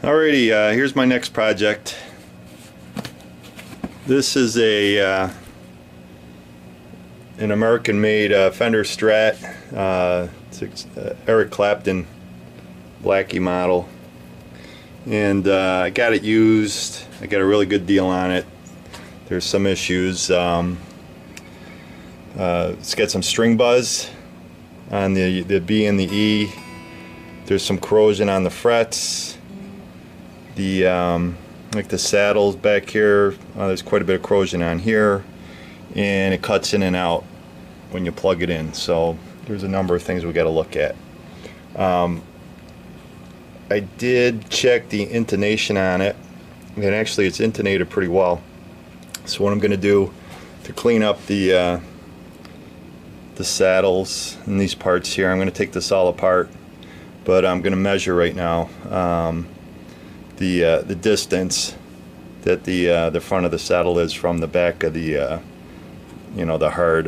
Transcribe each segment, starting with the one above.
Alrighty, here's my next project. This is an American-made Fender Strat. It's Eric Clapton Blackie model, and I got it used. I got a really good deal on it. There's some issues. It's got some string buzz on the B and the E. There's some corrosion on the frets. Like the saddles back here, there's quite a bit of corrosion on here, and it cuts in and out when you plug it in. So there's a number of things we got to look at. I did check the intonation on it, and actually it's intonated pretty well. So what I'm going to do to clean up the saddles and these parts here, I'm going to take this all apart, but I'm going to measure right now the distance that the front of the saddle is from the back of the the hard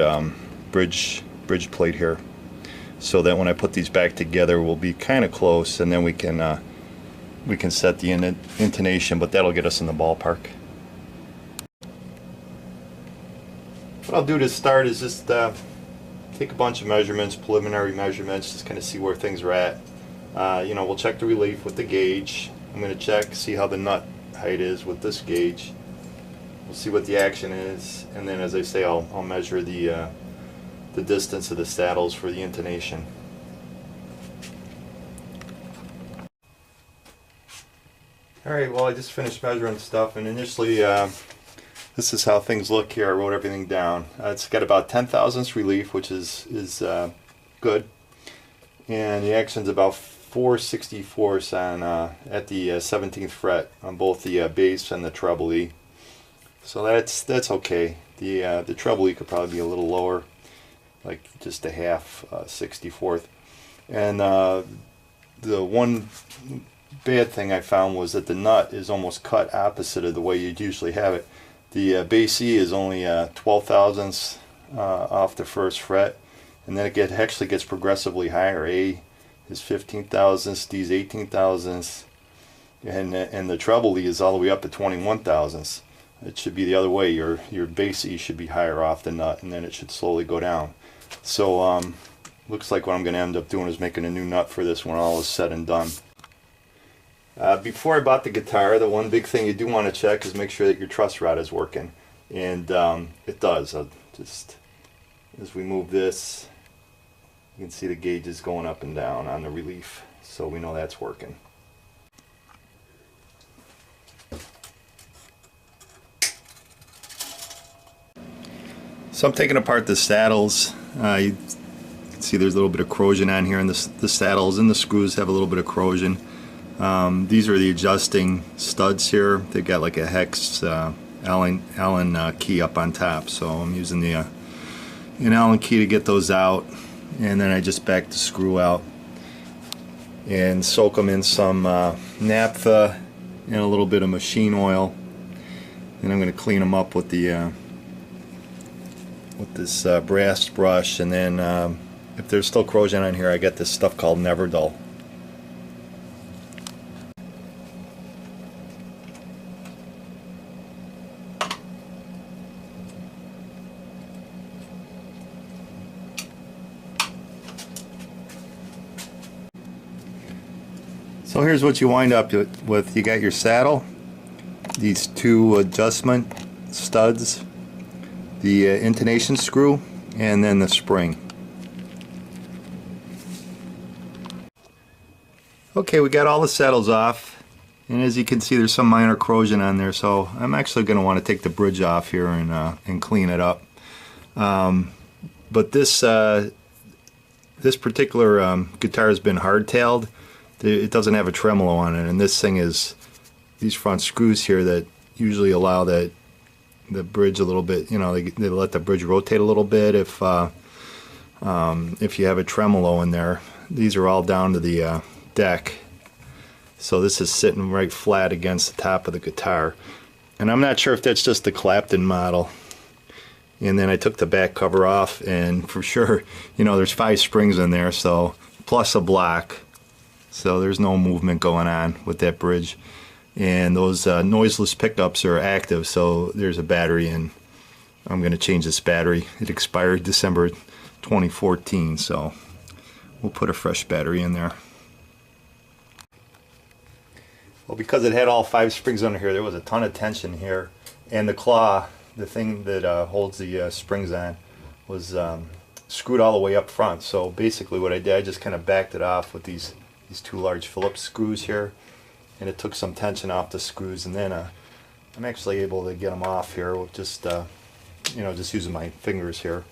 bridge plate here, so that when I put these back together we'll be kind of close, and then we can set the intonation, but that'll get us in the ballpark. What I'll do to start is just take a bunch of measurements, preliminary measurements, just kind of see where things are at. We'll check the relief with the gauge. I'm going to check, see how the nut height is with this gauge. We'll see what the action is, and then, as I say, I'll measure the distance of the saddles for the intonation. Alright, well, I just finished measuring stuff, and initially this is how things look here. I wrote everything down. It's got about 10 thousandths relief, which is good, and the action's about 4/64 on at the 17th fret on both the bass and the treble E. So that's okay. The treble E could probably be a little lower, like just a half 64th. And the one bad thing I found was that the nut is almost cut opposite of the way you'd usually have it. The bass E is only 12 thousandths off the first fret, and then it actually gets progressively higher. A is 15 thousandths, D's 18 thousandths, and the treble E is all the way up to 21 thousandths. It should be the other way. Your bass E should be higher off the nut, and then it should slowly go down. So looks like what I'm going to end up doing is making a new nut for this when all is said and done. Before I bought the guitar, the one big thing you do want to check is make sure that your truss rod is working, and it does. Just as we move this, you can see the gauges going up and down on the relief, so we know that's working. So I'm taking apart the saddles. You can see there's a little bit of corrosion on here, and the saddles and the screws have a little bit of corrosion. These are the adjusting studs here. They've got like a hex Allen key up on top, so I'm using an Allen key to get those out, and then I just back the screw out and soak them in some naphtha and a little bit of machine oil, and I'm going to clean them up with this brass brush, and then if there's still corrosion on here, I get this stuff called Never Dull. So here's what you wind up with. You got your saddle, these two adjustment studs, the intonation screw, and then the spring. Okay, we got all the saddles off, and as you can see there's some minor corrosion on there, so I'm actually going to want to take the bridge off here and clean it up. But this particular guitar has been hardtailed. It doesn't have a tremolo on it, and this thing is these front screws here that usually allow the bridge a little bit, they let the bridge rotate a little bit if you have a tremolo in there. These are all down to the deck, so this is sitting right flat against the top of the guitar, and I'm not sure if that's just the Clapton model. And then I took the back cover off, and for sure, there's 5 springs in there, so plus a block. so there's no movement going on with that bridge. And those noiseless pickups are active, so there's a battery in. I'm going to change this battery. It expired December 2014, so we'll put a fresh battery in there. Well, because it had all 5 springs under here, there was a ton of tension here, and the claw, the thing that holds the springs on, was screwed all the way up front. So basically what I did, I just kind of backed it off with these 2 large Phillips screws here, and it took some tension off the screws, and then I'm actually able to get them off here with just just using my fingers here.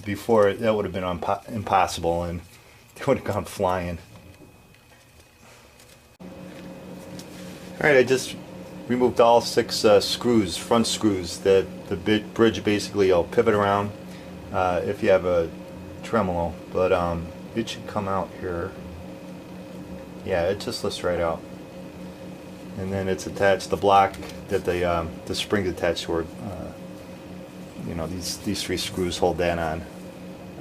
Before, that would have been impossible, and they would have gone flying. Alright, I just removed all 6 screws, front screws, that the bridge basically will pivot around if you have a tremolo, but it should come out here. Yeah, it just lifts right out, and then it's attached. The block that the spring's attached to, these 3 screws hold that on.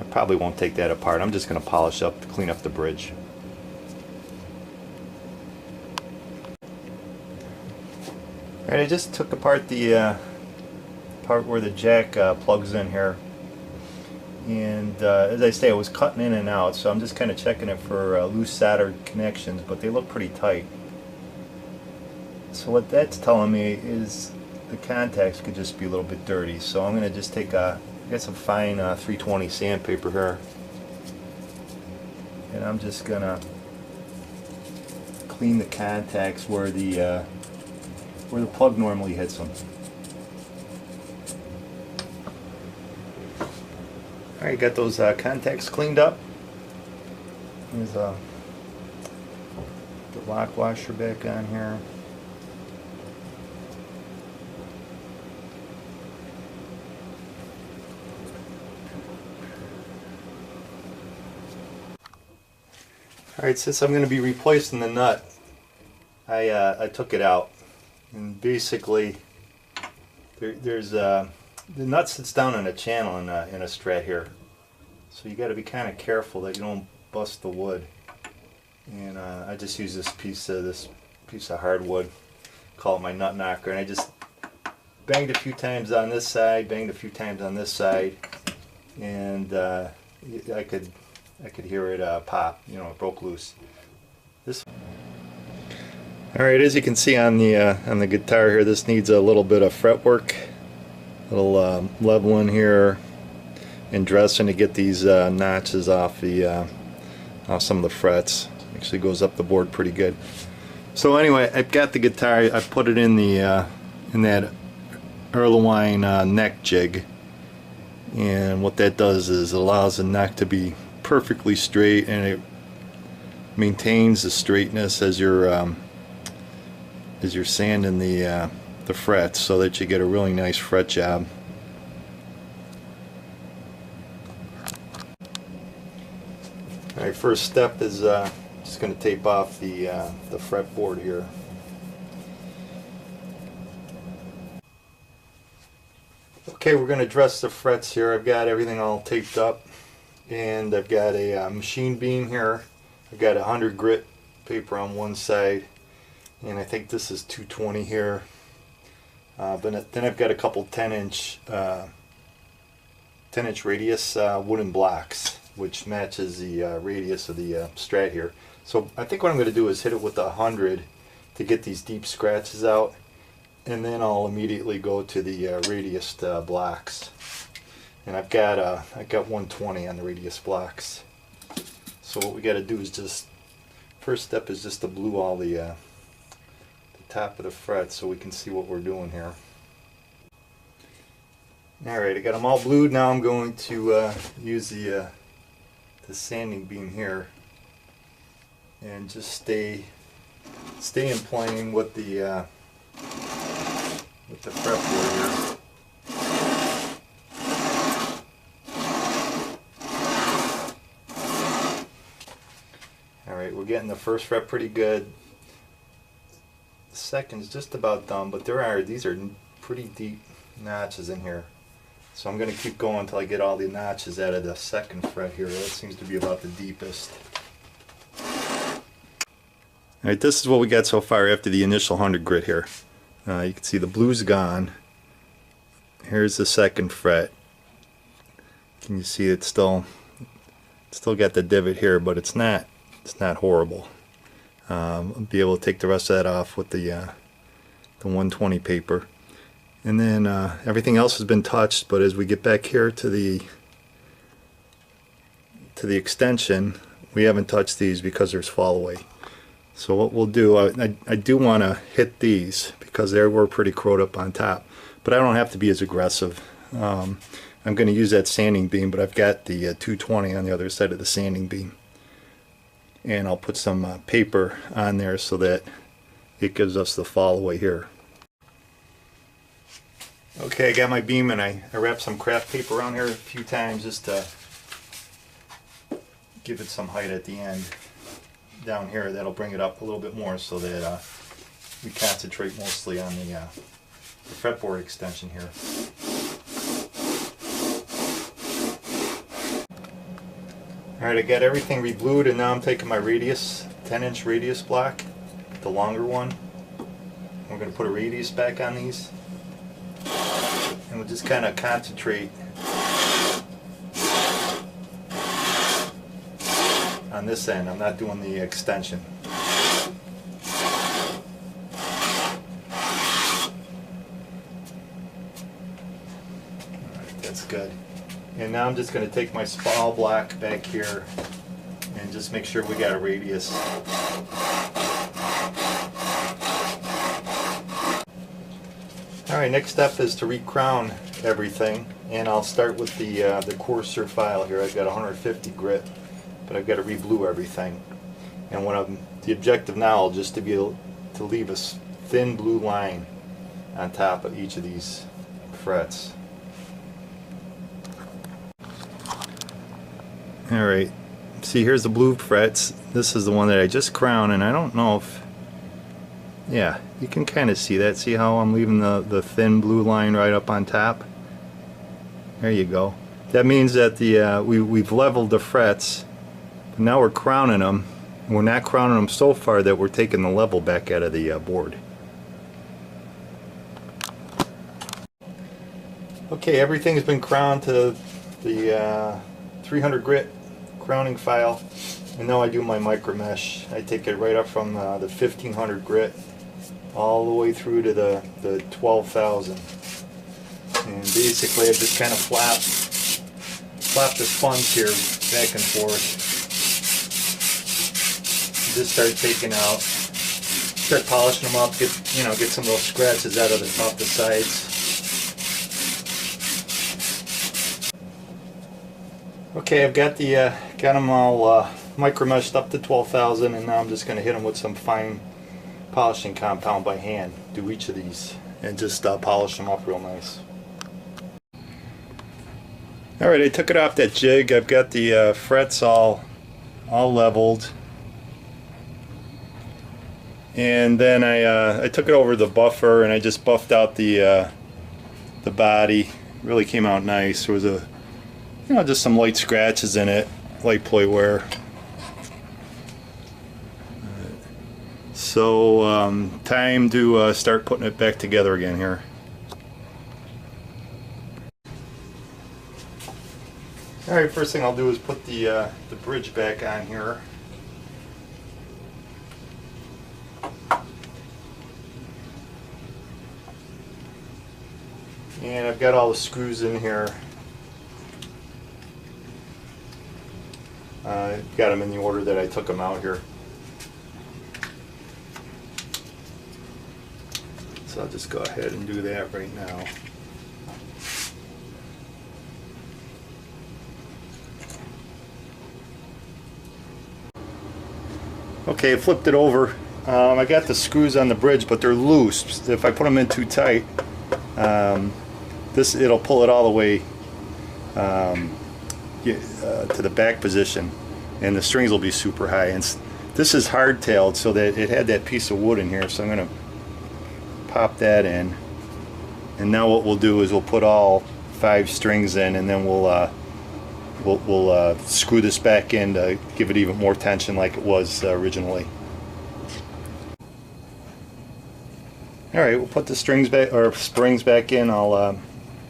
I probably won't take that apart. I'm just going to polish up to clean up the bridge. Alright, I just took apart the part where the jack plugs in here, and as I say, I was cutting in and out, so I'm just kind of checking it for loose soldered connections, but they look pretty tight. So what that's telling me is the contacts could just be a little bit dirty, so I'm going to just take I got some fine 320 sandpaper here, and I'm just going to clean the contacts where the plug normally hits them. Alright, got those contacts cleaned up. There's the lock washer back on here. Alright, since I'm going to be replacing the nut, I took it out, and basically there's the nut sits down in a channel in a Strat here, so you got to be kind of careful that you don't bust the wood. And I just use this piece of hardwood, call it my nut knocker, and I just banged a few times on this side, banged a few times on this side, and I could hear it pop. It broke loose. All right, as you can see on the guitar here, this needs a little bit of fretwork, little leveling here and dressing to get these notches off off some of the frets. Actually goes up the board pretty good. So anyway, I've got the guitar. I put it in that Erlewine neck jig, and what that does is it allows the neck to be perfectly straight, and it maintains the straightness as you're sanding the frets, so that you get a really nice fret job. Alright, first step is just going to tape off the fretboard here. Okay, we're going to dress the frets here. I've got everything all taped up, and I've got a machine beam here. I've got 100 grit paper on one side, and I think this is 220 here. But then I've got a couple 10-inch radius wooden blocks, which matches the radius of the Strat here. So I think what I'm going to do is hit it with 100 to get these deep scratches out, and then I'll immediately go to the radius blocks. And I've got 120 on the radius blocks. So what we got to do is just, first step is just to glue all the top of the fret so we can see what we're doing here. Alright, I got them all glued. Now I'm going to use the sanding beam here and just stay in plane with the fretboard here. Alright, we're getting the first fret pretty good. The second's just about done, but these are pretty deep notches in here. So I'm going to keep going until I get all the notches out of the second fret here. That seems to be about the deepest. Alright, this is what we got so far after the initial 100 grit here. You can see the blue's gone. Here's the second fret. Can you see it's still got the divot here, but it's not horrible. I'll be able to take the rest of that off with the 120 paper. And then everything else has been touched, but as we get back here to the extension, we haven't touched these because there's fall away. So what we'll do, I do want to hit these because they were pretty crowed up on top, but I don't have to be as aggressive. I'm going to use that sanding beam, but I've got the 220 on the other side of the sanding beam, and I'll put some paper on there so that it gives us the fall away here. Okay, I got my beam and I wrapped some craft paper around here a few times just to give it some height at the end down here. That'll bring it up a little bit more so that we concentrate mostly on the fretboard extension here. Alright, I got everything reblued, and now I'm taking my radius, 10-inch radius block, the longer one. We're going to put a radius back on these, and we'll just kind of concentrate on this end. I'm not doing the extension. Alright, that's good. And now I'm just going to take my small block back here and just make sure we got a radius. Alright, next step is to recrown everything, and I'll start with the coarser file here. I've got 150 grit, but I've got to reblue everything. And the objective now is just to be able to leave a thin blue line on top of each of these frets. Alright, see, here's the blue frets. This is the one that I just crowned, and I don't know if, yeah, you can kind of see that. See how I'm leaving the thin blue line right up on top? There you go. That means that we've leveled the frets, but now we're crowning them. We're not crowning them so far that we're taking the level back out of the board. Okay, everything's been crowned to the 300 grit crowning file, and now I do my micro mesh. I take it right up from the 1500 grit all the way through to the 12,000, and basically I just kind of flap the sponge here back and forth. Just start taking out, start polishing them up, get some little scratches out of the sides. Okay, I've got them all micro meshed up to 12,000, and now I'm just going to hit them with some fine polishing compound by hand. Do each of these and just polish them up real nice. Alright, I took it off that jig. I've got the frets all leveled, and then I took it over the buffer and I just buffed out the body. Really came out nice. There was just some light scratches in it, light ploy wear. So time to start putting it back together again here. Alright, first thing I'll do is put the bridge back on here. And I've got all the screws in here. Got them in the order that I took them out here. So I'll just go ahead and do that right now. Okay, I flipped it over. I got the screws on the bridge, but they're loose. If I put them in too tight, it'll pull it all the way to the back position, and the strings will be super high. And this is hard-tailed, so that it had that piece of wood in here, so I'm going to pop that in. And now what we'll do is we'll put all 5 strings in, and then we'll screw this back in to give it even more tension like it was originally. Alright, we'll put the strings back, or springs back in. I'll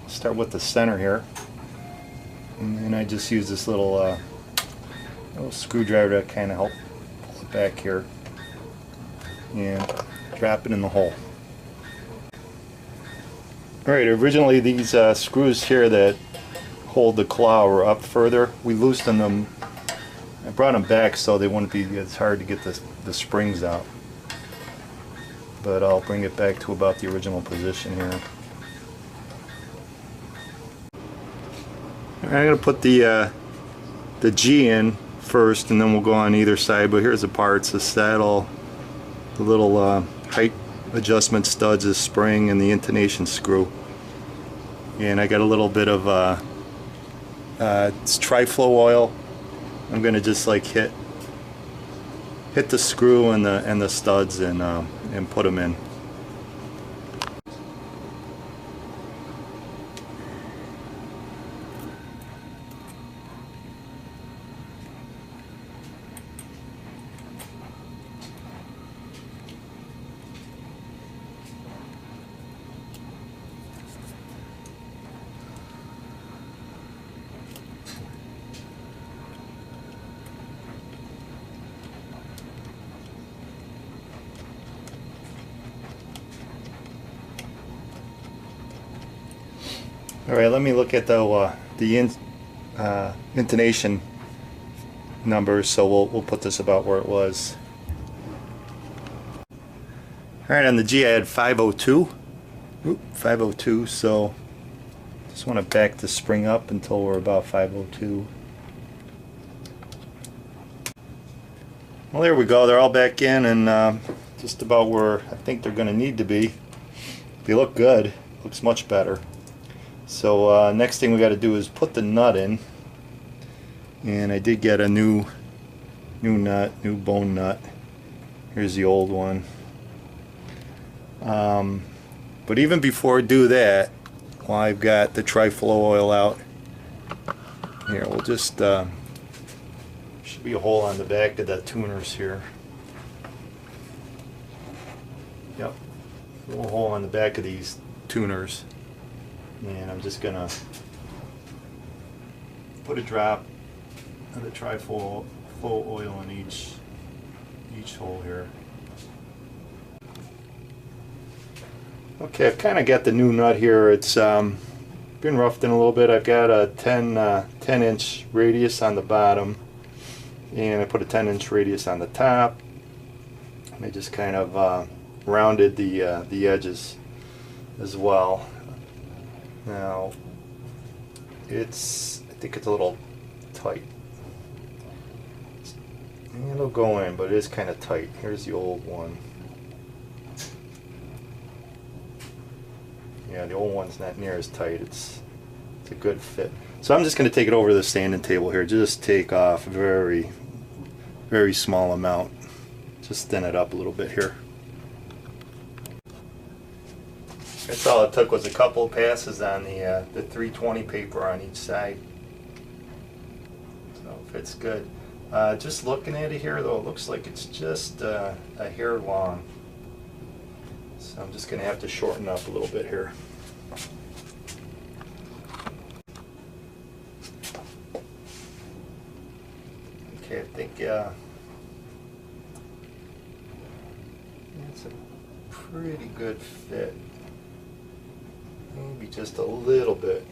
start with the center here. And then I just use this little screwdriver to kind of help pull it back here. And drop it in the hole. Alright, originally these screws here that hold the claw were up further. We loosened them. I brought them back so they wouldn't be as hard to get the springs out. But I'll bring it back to about the original position here. I'm going to put the G in first, and then we'll go on either side. But here's the parts: the saddle, the little height adjustment studs, the spring, and the intonation screw. And I got a little bit of it's tri-flow oil. I'm going to just like hit the screw and the studs and put them in. Alright, let me look at the intonation numbers, so we'll put this about where it was. Alright, on the G I had 502. 502, so just want to back the spring up until we're about 502. Well, there we go. They're all back in and just about where I think they're going to need to be. They look good. Looks much better. So next thing we got to do is put the nut in, and I did get a new bone nut. Here's the old one. But even before I do that, while I've got the tri-flow oil out, here we'll just should be a hole on the back of the tuners here. Yep, a little hole on the back of these tuners. And I'm just gonna put a drop of the tri-flow oil in each hole here. Okay, I've kind of got the new nut here. It's been roughed in a little bit. I've got a 10-inch radius on the bottom, and I put a 10-inch radius on the top. And I just kind of rounded the edges as well. Now, I think it's a little tight. It'll go in, but it is kind of tight. Here's the old one. Yeah, the old one's not near as tight. It's a good fit. So I'm just going to take it over to the sanding table here. Just take off a very, very small amount. Just thin it up a little bit here. That's all it took, was a couple of passes on the 320 paper on each side. So it fits good. Just looking at it here though, it looks like it's just a hair long. So I'm just going to have to shorten up a little bit here. Okay, I think it's a pretty good fit. Maybe just a little bit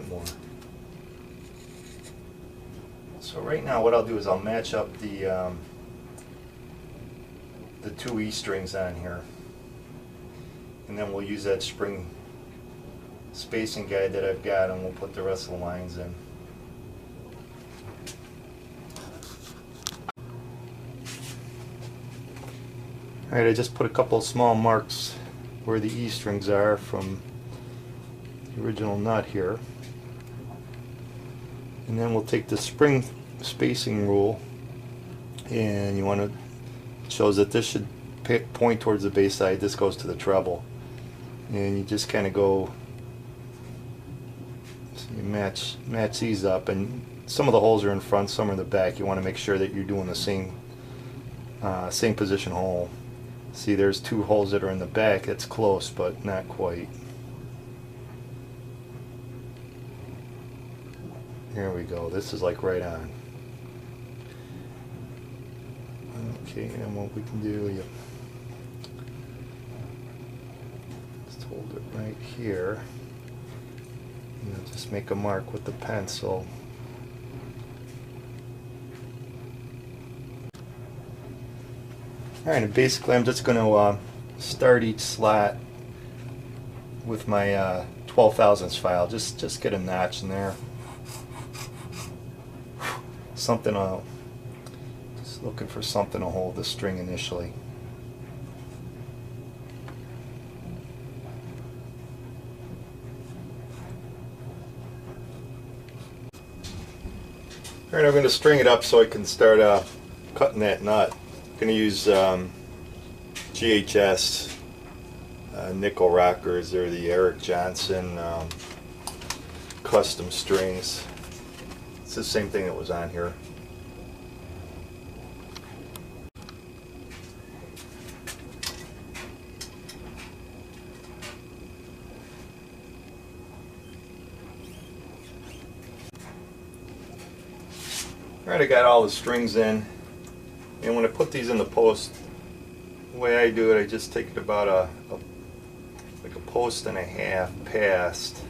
more. So right now what I'll do is I'll match up the 2 E strings on here, and then we'll use that spring spacing guide that I've got, and we'll put the rest of the lines in. Alright, I just put a couple of small marks where the E strings are from the original nut here. And then we'll take the spring spacing rule, and you want to, it shows that this should point towards the bass side, this goes to the treble. And you just kind of go, so you match these up, and some of the holes are in front, some are in the back. You want to make sure that you're doing the same position hole. See, there's two holes that are in the back. It's close, but not quite. Here we go. This is like right on. Okay, and what we can do, just hold it right here. And just make a mark with the pencil. Alright, and basically I'm just going to start each slot with my 12 thousandths file. Just get a notch in there. Something just looking for something to hold the string initially. Alright, I'm going to string it up so I can start cutting that nut. I'm going to use GHS nickel rockers. They're the Eric Johnson custom strings. It's the same thing that was on here. Alright, I got all the strings in, and when I put these in the post, the way I do it, I just take it about like a post and a half past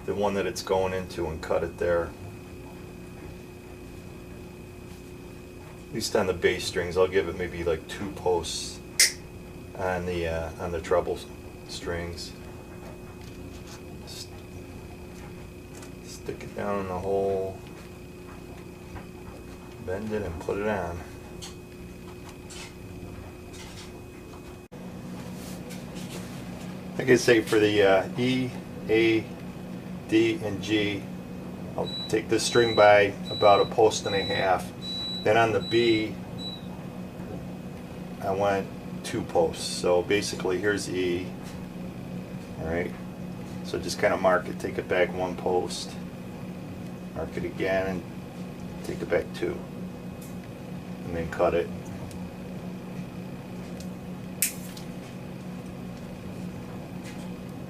the one that it's going into and cut it there. At least on the bass strings, I'll give it maybe like 2 posts on the treble strings. Stick it down in the hole. Bend it and put it on. Like I say, for the E, A, D, and G, I'll take this string by about a post and a half. Then on the B, I went 2 posts. So basically, here's E. Alright, so just kind of mark it, take it back 1 post, mark it again, and take it back 2. And then cut it.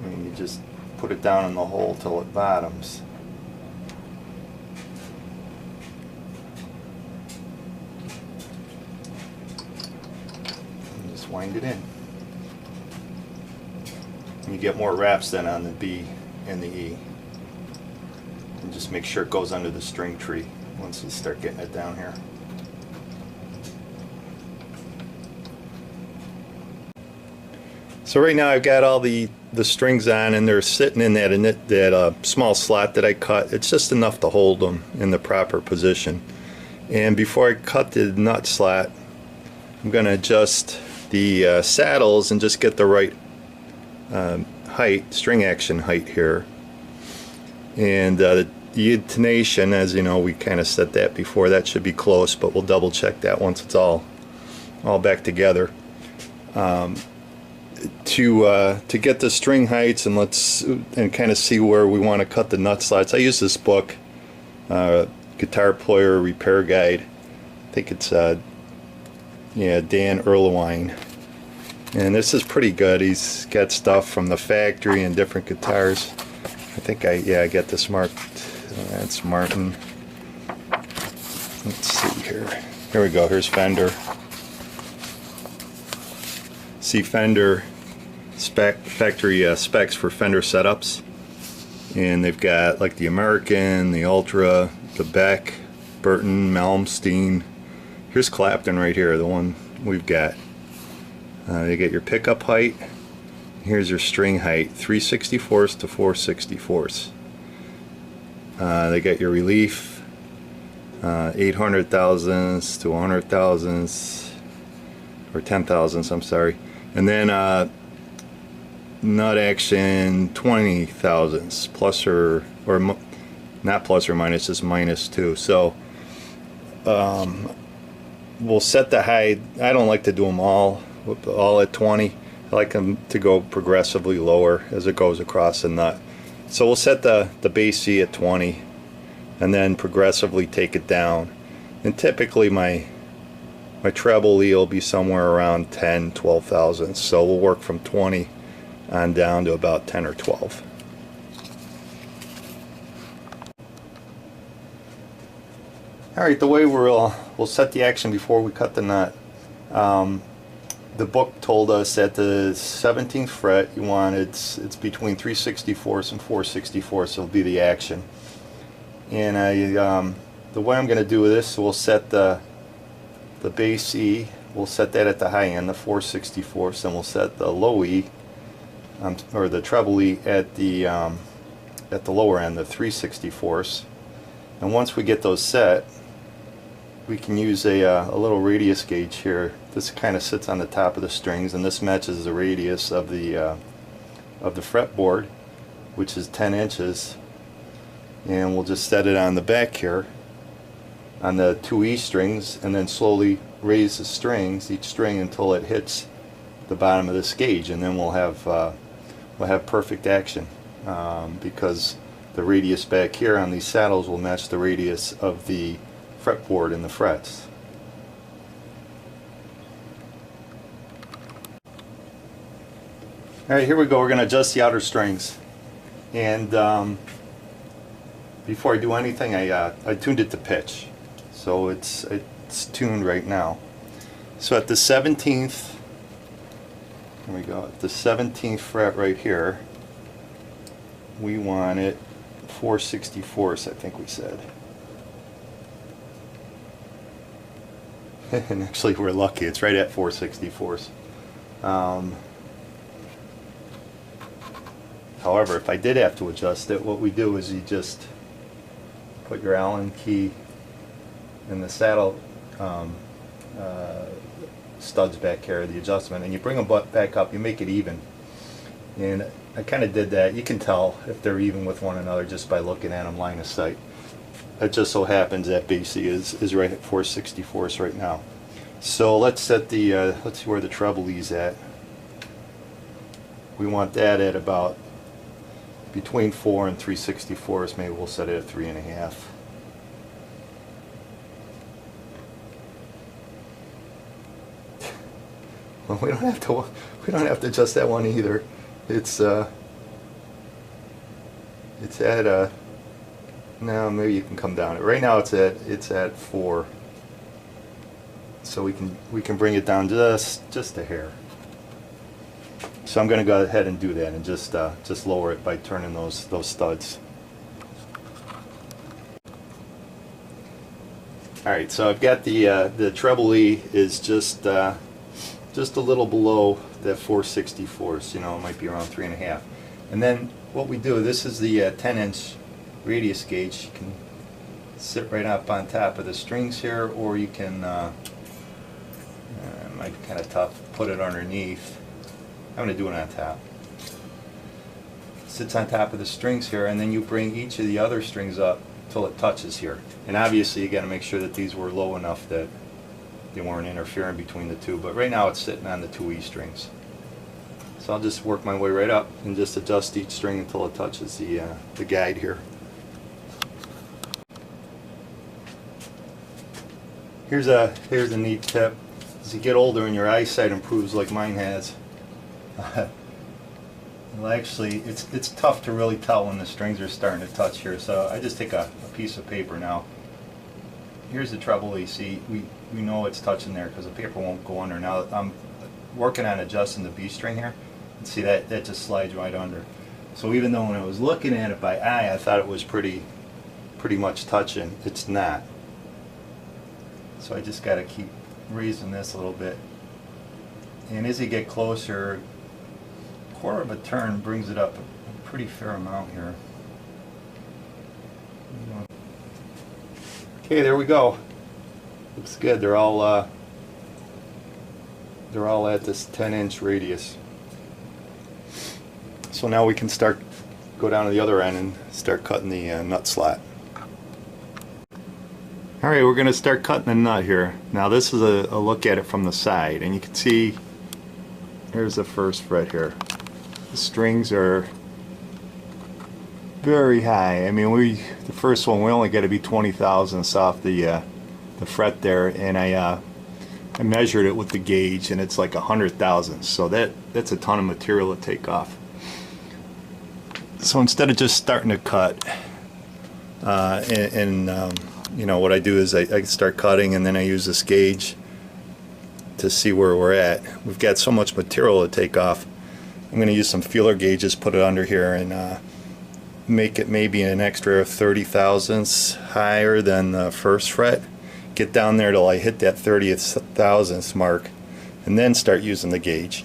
And you just put it down in the hole till it bottoms. And just wind it in. And you get more wraps then on the B and the E. And just make sure it goes under the string tree once you start getting it down here. So right now I've got all the strings on, and they're sitting in that small slot that I cut. It's just enough to hold them in the proper position. And before I cut the nut slot, I'm going to adjust the saddles and just get the right height, string action height here. And the intonation, as you know, we kind of set that before. That should be close, but we'll double check that once it's all back together. To get the string heights and kind of see where we want to cut the nut slots, I use this book, Guitar Player Repair Guide. I think it's Dan Erlewine, and this is pretty good. He's got stuff from the factory and different guitars. I think I get this marked. That's Martin. Let's see here. Here we go. Here's Fender. See, Fender factory specs for Fender setups, and they've got like the American, the Ultra, the Beck, Burton, Malmsteen. Here's Clapton right here, the one we've got. They get your pickup height. Here's your string height, 3/64 to 4/64. They get your relief, 800 thousandths to 100 thousandths, or 10 thousandths, I'm sorry. And then nut action 20 thousandths, plus or not plus or minus, just -2. So we'll set the height. I don't like to do them all at 20. I like them to go progressively lower as it goes across the nut. So we'll set the base C at 20 and then progressively take it down. And typically my My treble E will be somewhere around 10, 12 thousandths. So we'll work from 20 on down to about 10 or 12. Alright, the way we'll set the action before we cut the nut. The book told us at the 17th fret you want it's between 3/64 and 4/64, so it'll be the action. And the way I'm going to do this, we'll set the bass E, we'll set that at the high end, the 4/64, and we'll set the low E, or the treble E at the lower end, the 3/64. And once we get those set, we can use a little radius gauge here. This kind of sits on the top of the strings, and this matches the radius of the fretboard, which is 10 inches. And we'll just set it on the back here on the 2 E strings, and then slowly raise the strings, each string, until it hits the bottom of this gauge, and then we'll have perfect action, because the radius back here on these saddles will match the radius of the fretboard and the frets. Alright, here we go. We're going to adjust the outer strings, and before I do anything, I tuned it to pitch, so it's tuned right now. So at the 17th, here we go, at the 17th fret right here, we want it 4/64, I think we said. And actually we're lucky, it's right at 4/64. However, if I did have to adjust it, what we do is you just put your Allen key in the saddle studs back here, the adjustment, and you bring them back up, you make it even. And I kind of did that. You can tell if they're even with one another just by looking at them line of sight. It just so happens that bass E is right at 4/64 right now. So let's set the let's see where the treble E's at. We want that at about between 4 and 3/64. Maybe we'll set it at 3.5. Well, we don't have to adjust that one either. It's at no, maybe you can come down. Right now it's at 4. So we can bring it down just a hair. So I'm going to go ahead and do that and just lower it by turning those studs. All right, so I've got the treble E is just a little below that 4/64. You know, it might be around 3.5. And then what we do, this is the 10-inch radius gauge. You can sit right up on top of the strings here, or you can it might be kind of tough, put it underneath. I'm going to do it on top. Sits on top of the strings here, and then you bring each of the other strings up till it touches here. And obviously you got to make sure that these were low enough that they weren't interfering between the two, but right now it's sitting on the 2 E strings. So I'll just work my way right up and just adjust each string until it touches the guide here. Here's a neat tip. As you get older and your eyesight improves like mine has, well, actually it's tough to really tell when the strings are starting to touch here, so I just take a piece of paper now. Here's the treble E. See, we know it's touching there because the paper won't go under. Now I'm working on adjusting the B string here, and see that just slides right under. So even though when I was looking at it by eye I thought it was pretty much touching, it's not. So I just got to keep raising this a little bit, and as you get closer, 1/4 of a turn brings it up a pretty fair amount here. Okay, there we go. Looks good. They're all at this 10-inch radius. So now we can go down to the other end and start cutting the nut slot. Alright, we're going to start cutting the nut here. Now this is a look at it from the side, and you can see here's the first fret here. The strings are very high. I mean, the first one we only got to be 20 thousandths off the fret there, and I I measured it with the gauge, and it's like 100 thousandths, so that's a ton of material to take off. So instead of just starting to cut, you know, what I do is I start cutting, and then I use this gauge to see where we're at. We've got so much material to take off. I'm going to use some feeler gauges, put it under here, and make it maybe an extra 30 thousandths higher than the first fret. Get down there till I hit that 30th thousandths mark, and then start using the gauge.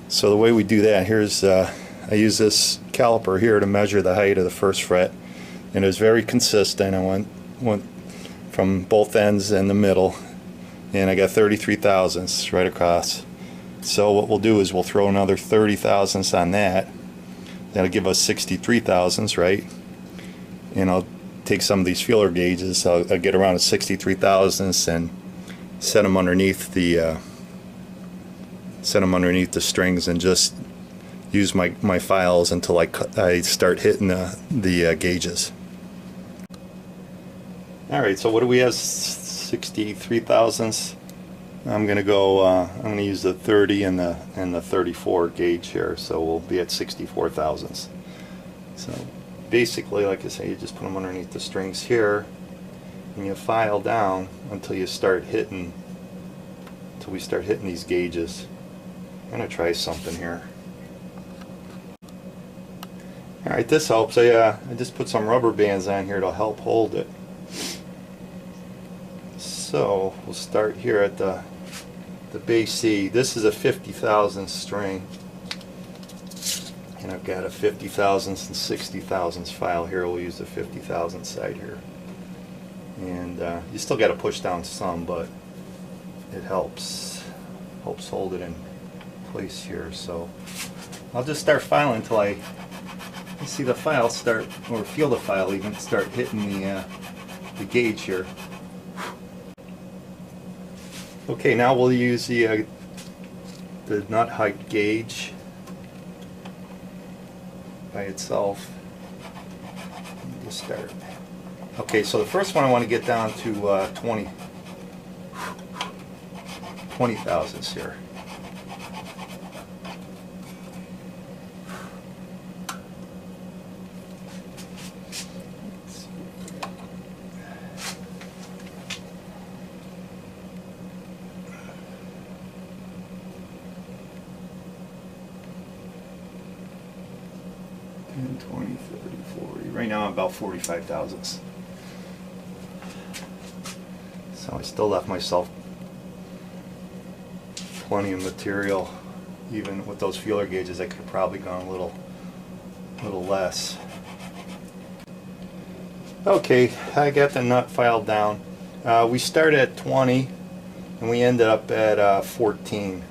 So the way we do that, here's I use this caliper here to measure the height of the first fret, and it was very consistent. I went from both ends and the middle, and I got 33 thousandths right across. So what we'll do is we'll throw another 30 thousandths on that. That'll give us 63 thousandths, right? And I'll take some of these feeler gauges. I'll get around a 63 thousandths and set them underneath the strings, and just use my files until I start hitting the gauges. All right, so what do we have? 63 thousandths. I'm gonna use the 30 and the 34 gauge here, so we'll be at 64 thousandths. So basically, like I say, you just put them underneath the strings here, and you file down until we start hitting these gauges. I'm gonna try something here. All right, this helps. I just put some rubber bands on here to help hold it. So we'll start here at the base C. This is a 50 thousandths string, and I've got a 50 thousandths and 60 thousandths file here. We'll use the 50 thousandths side here, and you still got to push down some, but it helps hold it in place here. So I'll just start filing until I see the file start, or feel the file even start hitting the gauge here. Okay, now we'll use the nut height gauge by itself. Just start. Okay, so the first one I want to get down to 20 thousandths here. 20, 30, 40. Right now I'm about 45 thousandths. So I still left myself plenty of material. Even with those feeler gauges, I could have probably gone a little less. Okay, I got the nut filed down. We started at 20 and we ended up at 14.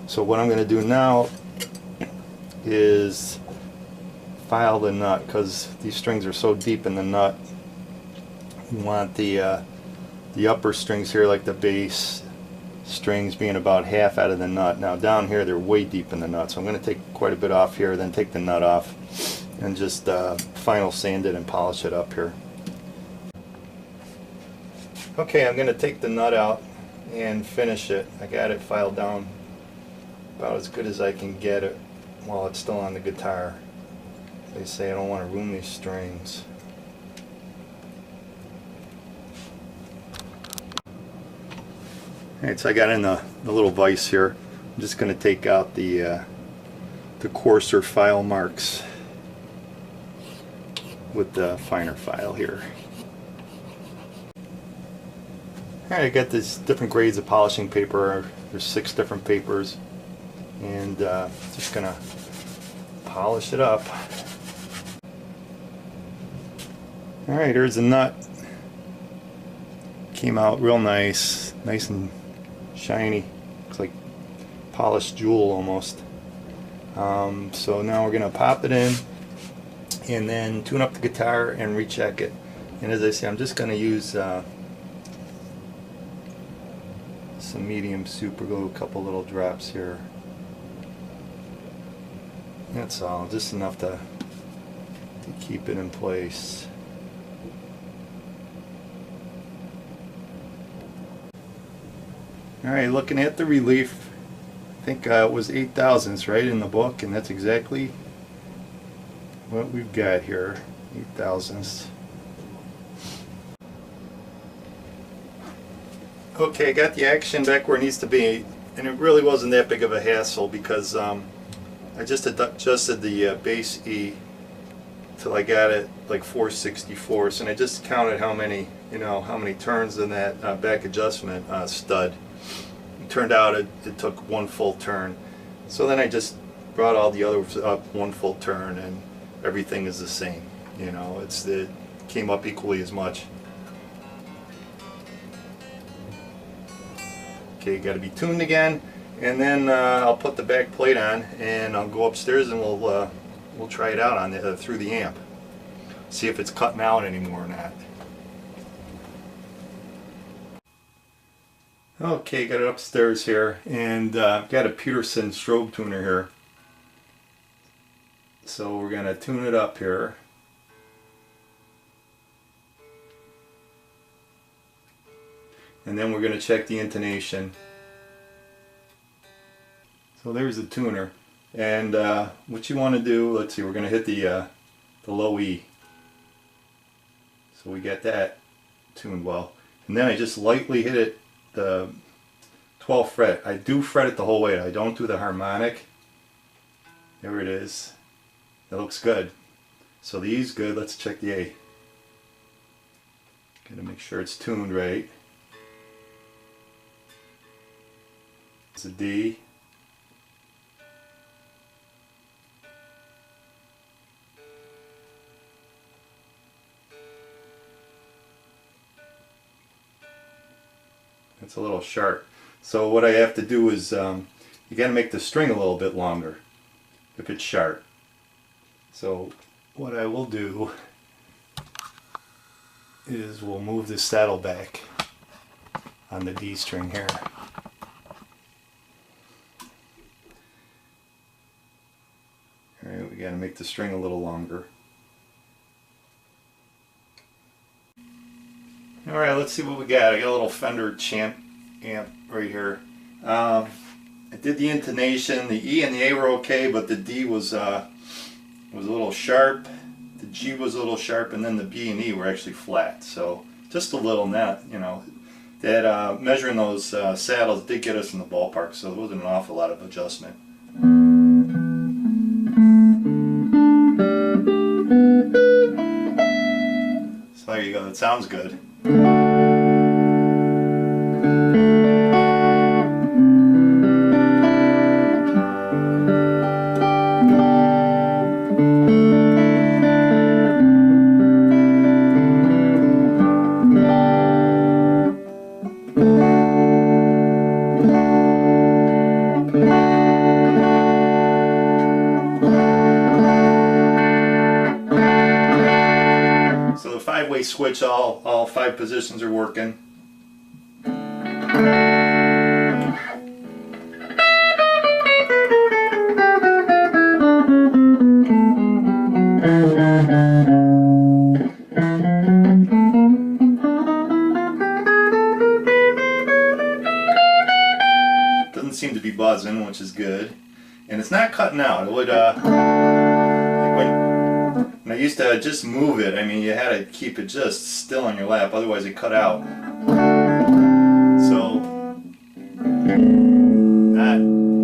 So what I'm going to do now is file the nut, because these strings are so deep in the nut. We want the upper strings here, like the bass strings, being about half out of the nut. Now down here they're way deep in the nut, so I'm going to take quite a bit off here, then take the nut off and just final sand it and polish it up here. Okay, I'm going to take the nut out and finish it. I got it filed down about as good as I can get it while it's still on the guitar. They say I don't want to ruin these strings. Alright, so I got in the little vise here. I'm just going to take out the coarser file marks with the finer file here. Alright, I got these different grades of polishing paper. There's 6 different papers, and just going to polish it up. Alright, here's the nut. Came out real nice and shiny. Looks like polished jewel almost. So now we're going to pop it in and then tune up the guitar and recheck it. And as I say, I'm just going to use some medium super glue, a couple little drops here. That's all, just enough to keep it in place. Alright, looking at the relief, I think it was 8 thousandths right in the book, and that's exactly what we've got here, 8 thousandths. Okay, got the action back where it needs to be, and it really wasn't that big of a hassle because I just adjusted the bass E till I got it like 4/64, and I just counted how many, how many turns in that back adjustment stud. It turned out it took one full turn. So then I just brought all the others up one full turn, and everything is the same. It came up equally as much. Okay, got to be tuned again, and then I'll put the back plate on, and I'll go upstairs and we'll try it out on through the amp. See if it's cutting out anymore or not. Okay, got it upstairs here, and I've got a Peterson strobe tuner here. So we're going to tune it up here. And then we're going to check the intonation. So there's the tuner. And what you want to do, let's see, we're going to hit the low E. So we got that tuned well. And then I just lightly hit it, the 12th fret. I do fret it the whole way. I don't do the harmonic. There it is. That looks good. So the E's good. Let's check the A. Got to make sure it's tuned right. It's a D. It's a little sharp. So what I have to do is you got to make the string a little bit longer if it's sharp. So what I will do is we'll move the saddle back on the D string here. Alright, we got to make the string a little longer. Alright, let's see what we got. I got a little Fender Champ amp right here. I did the intonation. The E and the A were okay, but the D was a little sharp. The G was a little sharp, and then the B and E were actually flat. So just a little net, that measuring those saddles did get us in the ballpark, so there wasn't an awful lot of adjustment. So there you go, that sounds good. Five-way switch, all 5 positions are working. Doesn't seem to be buzzing, which is good, and it's not cutting out. It would I used to just move it. I mean, you had to keep it just still on your lap, otherwise it cut out. So,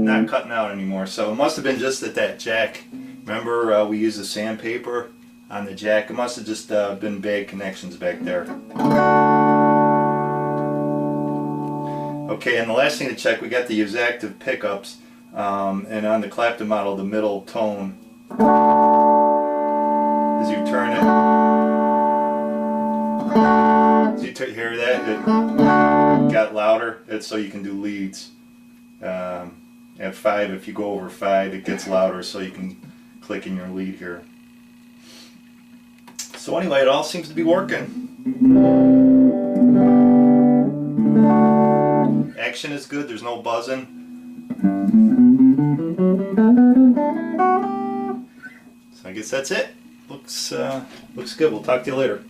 not cutting out anymore. So it must have been just at that jack. Remember, we used the sandpaper on the jack. It must have just been bad connections back there. Okay, and the last thing to check, we got the exactive pickups, and on the Clapton model, the middle tone. As you turn it, hear that? It got louder. It's so you can do leads. At 5, if you go over 5, it gets louder, so you can click in your lead here. So anyway, it all seems to be working. Action is good. There's no buzzing. So I guess that's it. Looks good. We'll talk to you later.